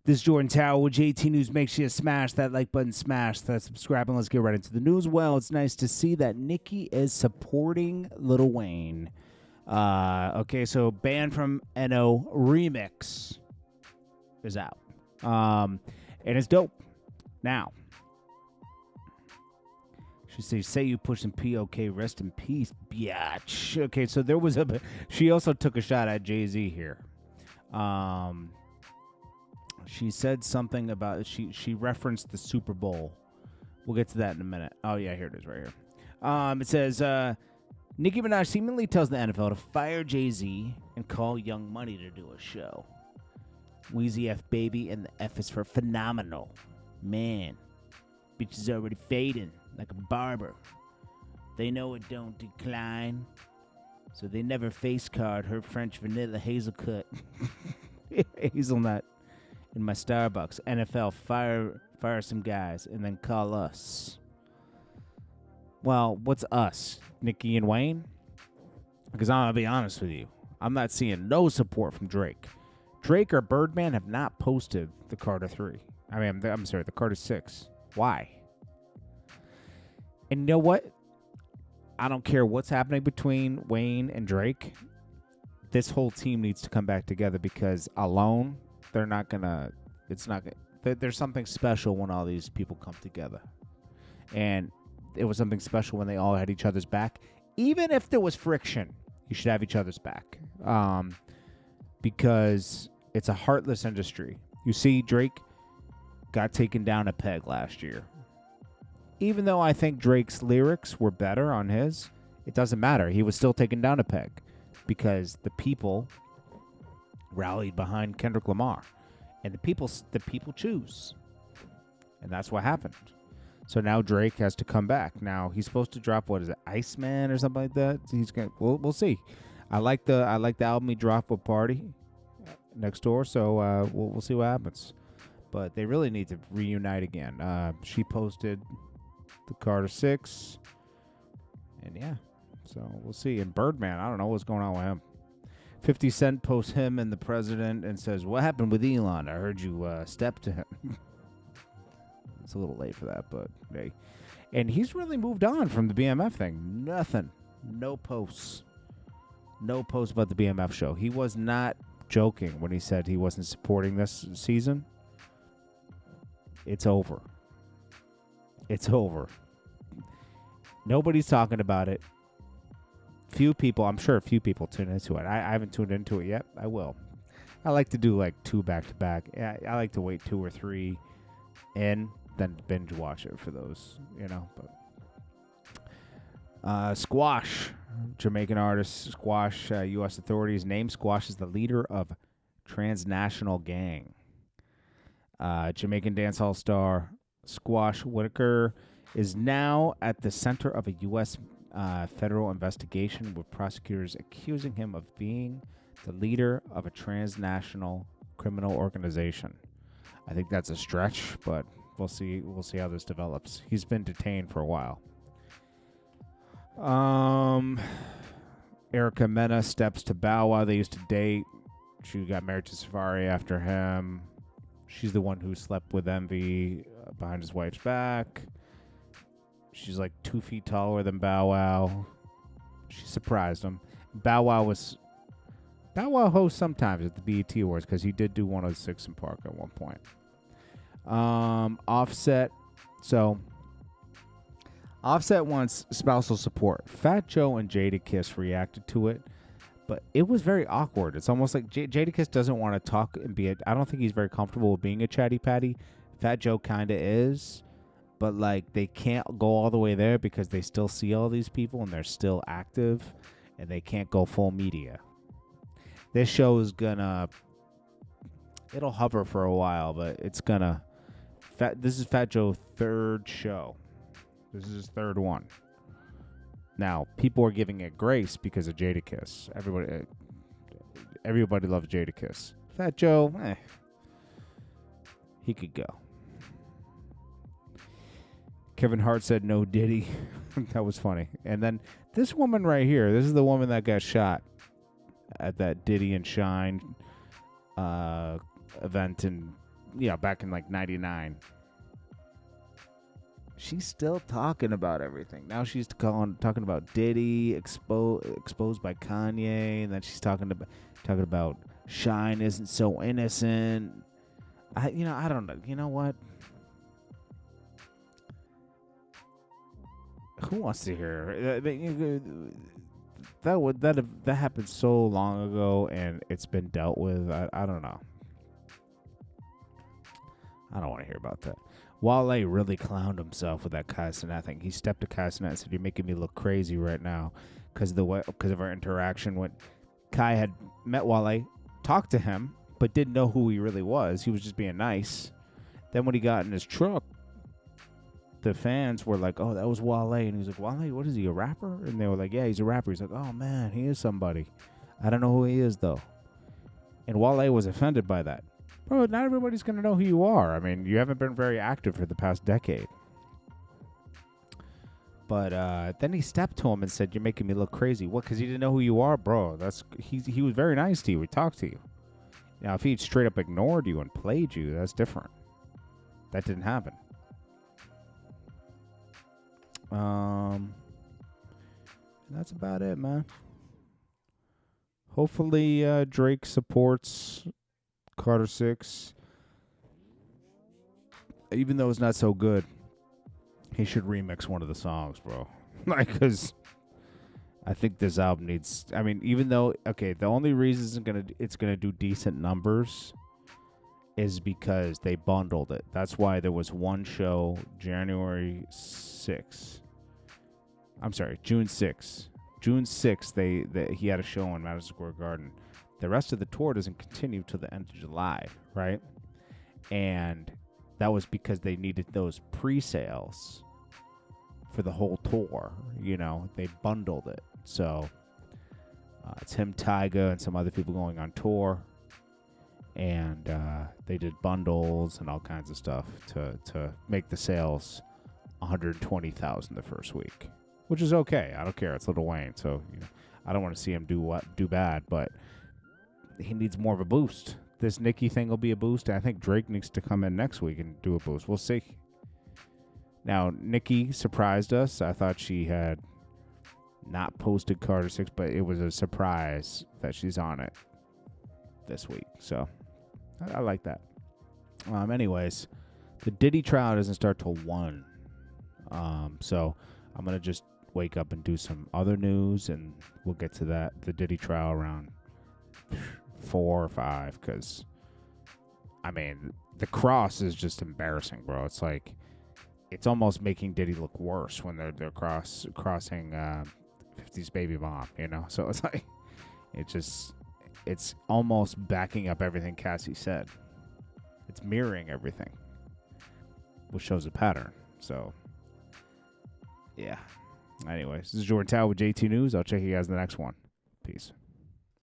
This is Jordan Tower with JT News. Make sure you smash that like button, smash that subscribe, and let's get right into the news. Well, it's nice to see that Nicki is supporting Lil Wayne. Okay, so Banned from NO remix is out. And it's dope. Now, she says, say you pushing P, okay, rest in peace, biatch. Okay, so there was she also took a shot at Jay-Z here. She said something about, she referenced the Super Bowl. We'll get to that in a minute. Oh, yeah, here it is right here. It says, Nicki Minaj seemingly tells the NFL to fire Jay-Z and call Young Money to do a show. Wheezy F baby, and the F is for phenomenal. Man, bitch is already fading like a barber. They know it don't decline, so they never face card her French vanilla hazel cut. Hazelnut in my Starbucks. NFL, fire some guys and then call us. Well, what's us? Nicki and Wayne? Because I'm going to be honest with you. I'm not seeing no support from Drake. Drake or Birdman have not posted the Carter 3. I mean, I'm sorry, the Carter 6. Why? And you know what? I don't care what's happening between Wayne and Drake. This whole team needs to come back together because alone, they're not going to, it's not going to, there's something special when all these people come together. And it was something special when they all had each other's back. Even if there was friction, you should have each other's back. Because it's a heartless industry. You see, Drake got taken down a peg last year. Even though I think Drake's lyrics were better on his, it doesn't matter. He was still taken down a peg because the people rallied behind Kendrick Lamar, and the people choose, and that's what happened. So now Drake has to come back. Now he's supposed to drop, what is it, Iceman or something like that? He's gonna. We'll see. I like the album he dropped with Party next door. So we'll see what happens. But they really need to reunite again. She posted the Carter 6, and yeah, so we'll see. And Birdman, I don't know what's going on with him. 50 Cent posts him and the president and says, "What happened with Elon? I heard you step to him." It's a little late for that, but hey. And he's really moved on from the BMF thing. Nothing. No posts. No posts about the BMF show. He was not joking when he said he wasn't supporting this season. It's over. It's over. Nobody's talking about it. Few people, I'm sure a few people tune into it. I haven't tuned into it yet. I will. I like to do like 2 back-to-back. I like to wait 2 or 3 in, then binge watch it for those, you know. But Squash, Jamaican artist Squash, U.S. authorities name Squash as the leader of transnational gang. Jamaican dancehall star Squash Whitaker is now at the center of a U.S. Federal investigation with prosecutors accusing him of being the leader of a transnational criminal organization. I think that's a stretch, but we'll see. We'll see how this develops. He's been detained for a while. Erica Mena steps to Bow Wow. They used to date. She got married to Safari after him. She's the one who slept with Envy behind his wife's back. She's like 2 feet taller than Bow Wow. She surprised him. Bow Wow hosts sometimes at the BET Awards because he did do 106 in Park at one point. Offset. So Offset wants spousal support. Fat Joe and Jadakiss reacted to it, but it was very awkward. It's almost like Jadakiss doesn't want to talk and be I don't think he's very comfortable with being a chatty patty. Fat Joe kind of is, but like they can't go all the way there because they still see all these people and they're still active, and they can't go full media. This show is it'll hover for a while, but it's this is Fat Joe's 3rd show. This is his 3rd one. Now, people are giving it grace because of Jadakiss. Everybody loves Jadakiss. Fat Joe, he could go. Kevin Hart said no Diddy. That was funny. And then this woman right here, this is the woman that got shot at that Diddy and Shine event in back in like 99. She's still talking about everything. Now she's talking about Diddy exposed by Kanye, and then she's talking about Shine isn't so innocent. I don't know. You know what? Who wants to hear that happened so long ago, and it's been dealt with. I don't know. I don't want to hear about that. Wale really clowned himself with that Kai Cenat thing. He stepped to Kai Cenat and said, "You're making me look crazy right now," because of our interaction when Kai had met Wale, talked to him, but didn't know who he really was. He was just being nice. Then when he got in his truck, the fans were like, "Oh, that was Wale," and he was like, "Wale, what is he, a rapper?" And they were like, "Yeah, he's a rapper." He's like, "Oh man, he is somebody. I don't know who he is though." And Wale was offended by that. Bro, not everybody's going to know who you are. I mean, you haven't been very active for the past decade. But then he stepped to him and said, "You're making me look crazy." What? Because he didn't know who you are, bro. He was very nice to you. He talked to you. Now, if he straight up ignored you and played you, that's different. That didn't happen. That's about it, man. Hopefully, Drake supports Carter 6. Even though it's not so good, he should remix one of the songs, bro. Like, because I think this album needs... I mean, even though... Okay, the only reason it's gonna do decent numbers is because they bundled it. That's why there was one show January 6th. I'm sorry, June 6th. June 6th, he had a show in Madison Square Garden. The rest of the tour doesn't continue till the end of July, right? And that was because they needed those pre-sales for the whole tour. They bundled it. So it's him, Tyga, and some other people going on tour. And they did bundles and all kinds of stuff to make the sales 120,000 the first week, which is okay. I don't care. It's Lil Wayne, so I don't want to see him do bad, but he needs more of a boost. This Nicki thing will be a boost. I think Drake needs to come in next week and do a boost. We'll see. Now, Nicki surprised us. I thought she had not posted Carter 6, but it was a surprise that she's on it this week. So, I like that. Anyways, the Diddy trial doesn't start till 1. So, I'm going to just wake up and do some other news, and we'll get to that, the Diddy trial, around 4 or 5, because I mean the cross is just embarrassing, bro. It's like it's almost making Diddy look worse when they're crossing 50's baby mom, So it's like it's almost backing up everything Cassie said. It's mirroring everything, which shows a pattern. So yeah. Anyways, this is Jordan Tower with JT News. I'll check you guys in the next one. Peace.